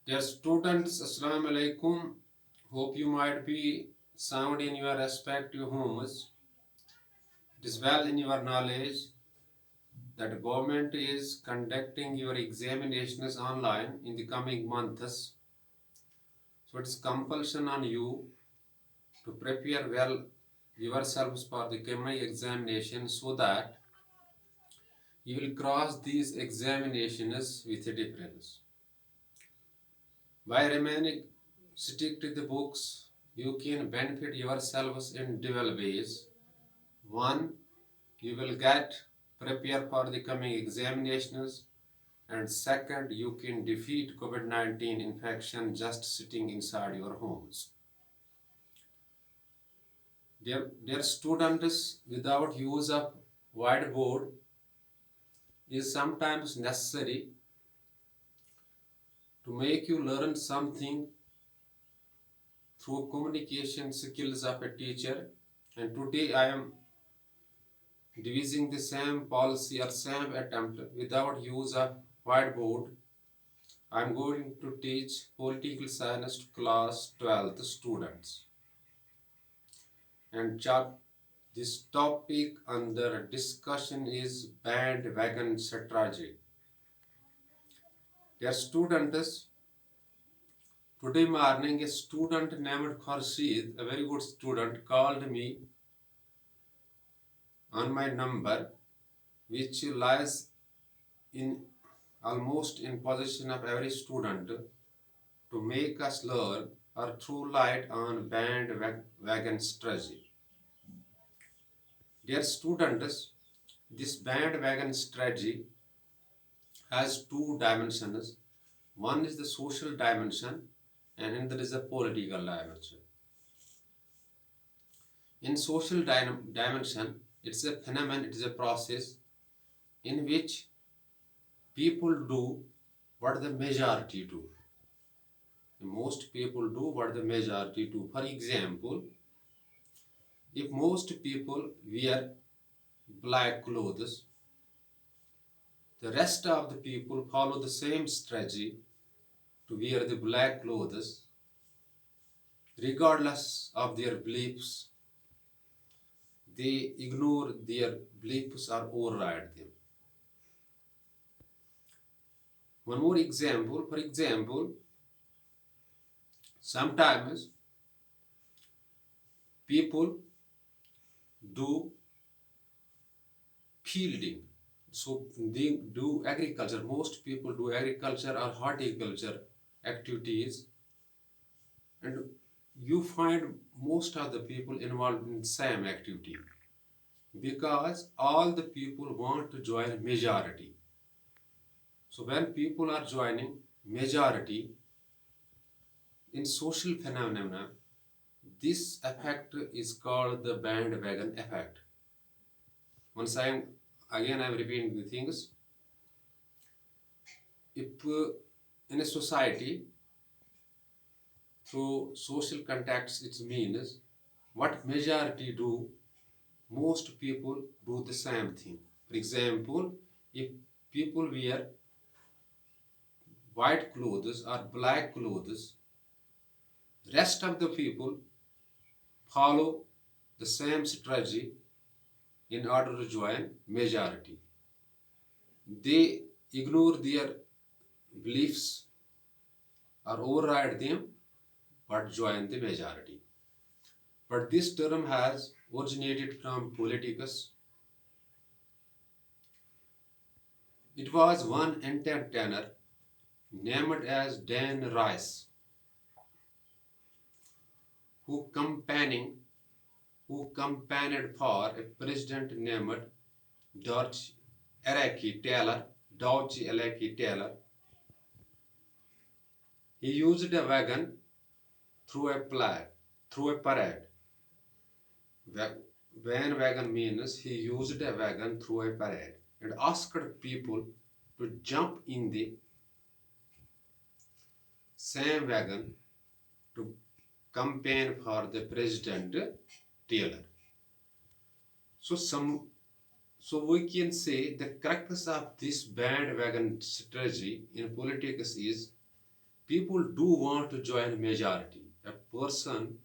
Dear students, Assalamu alaikum. Hope you might be sound in your respective homes. It is well in your knowledge that government is conducting your examinations online in the coming months. So it is compulsion on you to prepare well yourselves for the coming examination so that you will cross these examinations with a difference. By remaining stick to the books, you can benefit yourselves in dual ways. One, you will get prepared for the coming examinations, and second, you can defeat COVID-19 infection just sitting inside your homes. Dear students, without use of whiteboard is sometimes necessary to make you learn something through communication skills of a teacher. And today I am devising the same policy or same attempt without use of whiteboard. I am going to teach political science to class 12th students. And this topic under discussion is bandwagon strategy. Dear students, today morning a student named Khurshid, a very good student, called me on my number, which lies in almost in possession of every student, to make us learn or throw light on bandwagon strategy. Dear students, this bandwagon strategy has two dimensions. One is the social dimension and another is the political dimension. In social dimension, it's a phenomenon, it is a process in which people do what the majority do. Most people do what the majority do. For example, if most people wear black clothes, the rest of the people follow the same strategy to wear the black clothes, regardless of their beliefs. They ignore their beliefs or override them. One more example, for example, sometimes people do fielding. So they do agriculture. Most people do agriculture or horticulture activities, and you find most of the people involved in same activity because all the people want to join majority. So when people are joining majority in social phenomena, this effect is called the bandwagon effect. Once again I'm repeating the things. If in a society through social contacts, it means what majority do, most people do the same thing. For example, if people wear white clothes or black clothes, rest of the people follow the same strategy in order to join majority. They ignore their beliefs or override them but join the majority. But this term has originated from politics. It was one entertainer named as Dan Rice who campaigning who campaigned for a president named George Araki Taylor. George Araki Taylor. He used a wagon through a parade. Van wagon means he used a wagon through a parade and asked people to jump in the same wagon to campaign for the president Taylor. So we can say the crux of this bandwagon strategy in politics is people do want to join majority. A person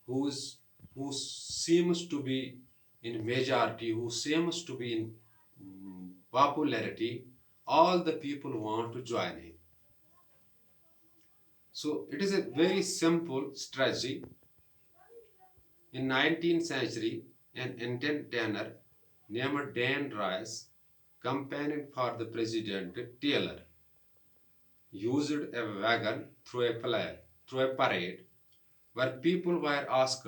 who's who seems to be in majority, who seems to be in popularity, all the people want to join him. So it is a very simple strategy. In 19th century, an entertainer named Dan Rice, campaigning for the president Taylor, used a wagon through a parade where people were asked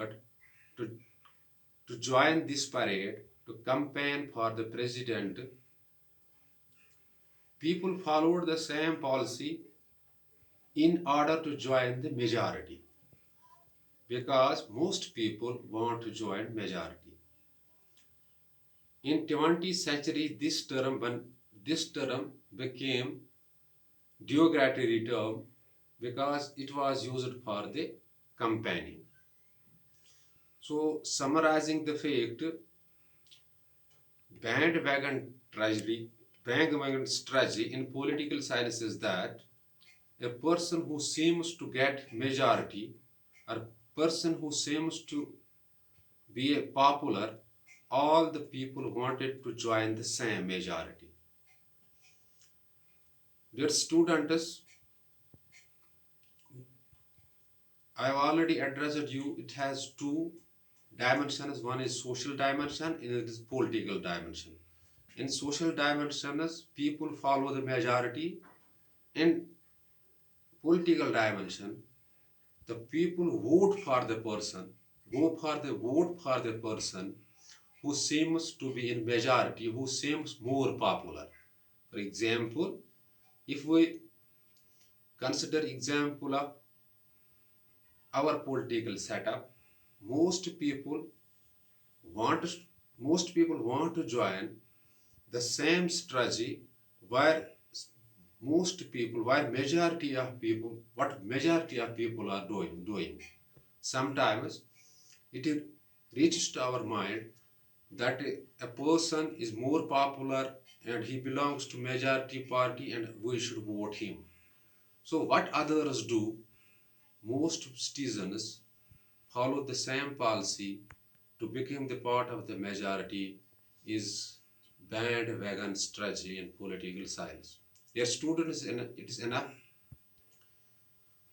to, to join this parade to campaign for the president. People followed the same policy in order to join the majority because most people want to join majority. In 20th century, this term became derogatory term because it was used for the campaigning. So, summarizing the fact, bandwagon bandwagon strategy in political science is that a person who seems to get majority or person who seems to be a popular, all the people wanted to join the same majority. Dear students, I have already addressed you. It has two dimensions. One is social dimension and it is political dimension. In social dimensions, people follow the majority. In political dimension, the people vote for the person, vote for the person who seems to be in majority, who seems more popular. For example, if we consider example of our political setup, most people want to, most people want to join the same strategy where where majority of people, what majority of people are doing. Sometimes it reaches to our mind that a person is more popular and he belongs to majority party and we should vote him. So what others do, most citizens follow the same policy to become the part of the majority is bandwagon strategy in political science. Dear students, it is enough.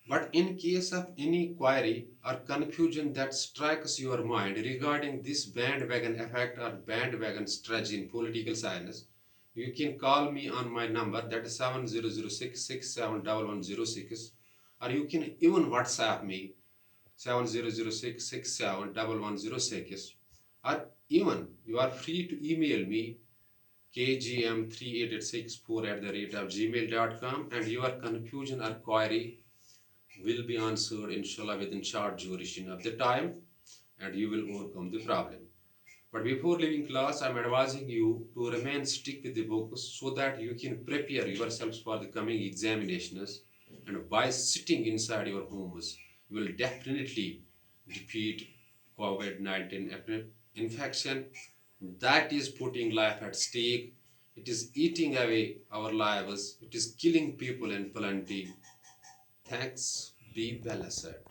But in case of any query or confusion that strikes your mind regarding this bandwagon effect or bandwagon strategy in political science, you can call me on my number, that is 7006671106, or you can even WhatsApp me 7006671106, or even you are free to email me kgm38864@gmail.com, and your confusion or query will be answered inshallah within short duration of the time, and you will overcome the problem. But before leaving class, I am advising you to remain stick with the books so that you can prepare yourselves for the coming examinations, and by sitting inside your homes you will definitely defeat COVID-19 infection that is putting life at stake. It is eating away our lives. It is killing people in plenty. Thanks. Be blessed.